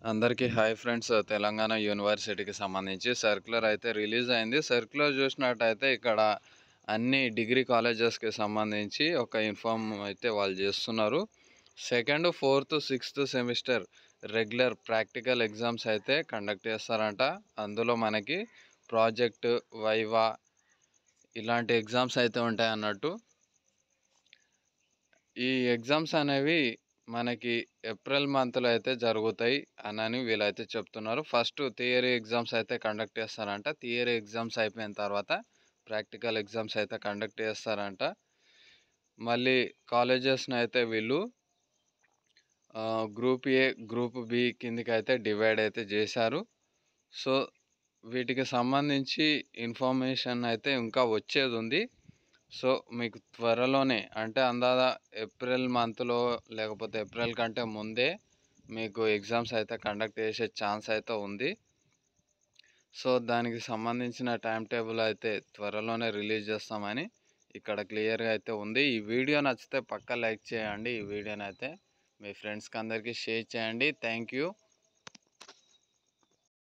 అందరికీ hi friends. Telangana యూనివర్సిటీకి సంబంధించి సర్క్యులర్ అయితే రిలీజ్ అయింది. సర్క్యులర్ చూసినట్టయితే ఇక్కడ అన్ని డిగ్రీ కాలేజెస్కి సంబంధించి ఒక ఇన్ఫార్మ్ అయితే వాళ్ళు చేస్తున్నారు. Second, fourth, sixth semester regular practical exams అయితే కండక్ట్ చేస్తారంట. అందులో మనకి ప్రాజెక్ట్, వైవా ఇలాంటి ఎగ్జామ్స్ అయితే ఉంటాయి అన్నట్టు. ఈ ఎగ్జామ్స్ అనేవి మనకి ఏప్రిల్ మంత్లో అయితే జరుగుతాయి అని వీళ్ళైతే చెప్తున్నారు. ఫస్ట్ థియరీ ఎగ్జామ్స్ అయితే కండక్ట్ చేస్తారంట. థియరీ ఎగ్జామ్స్ అయిపోయిన తర్వాత ప్రాక్టికల్ ఎగ్జామ్స్ అయితే కండక్ట్ చేస్తారంట. మళ్ళీ కాలేజెస్ని అయితే వీళ్ళు గ్రూప్ ఏ, గ్రూప్ బి కిందకి అయితే డివైడ్ అయితే చేశారు. సో వీటికి సంబంధించి ఇన్ఫర్మేషన్ అయితే ఇంకా వచ్చేది ఉంది. సో మీకు త్వరలోనే అంటే అందాదా ఏప్రిల్ మంత్లో లేకపోతే ఏప్రిల్ కంటే ముందే మీకు ఎగ్జామ్స్ అయితే కండక్ట్ చేసే ఛాన్స్ అయితే ఉంది. సో దానికి సంబంధించిన టైం టేబుల్ అయితే త్వరలోనే రిలీజ్ చేస్తామని ఇక్కడ క్లియర్గా అయితే ఉంది. ఈ వీడియో నచ్చితే పక్కా లైక్ చేయండి. ఈ వీడియోని అయితే మీ ఫ్రెండ్స్కి అందరికీ షేర్ చేయండి. Thank you.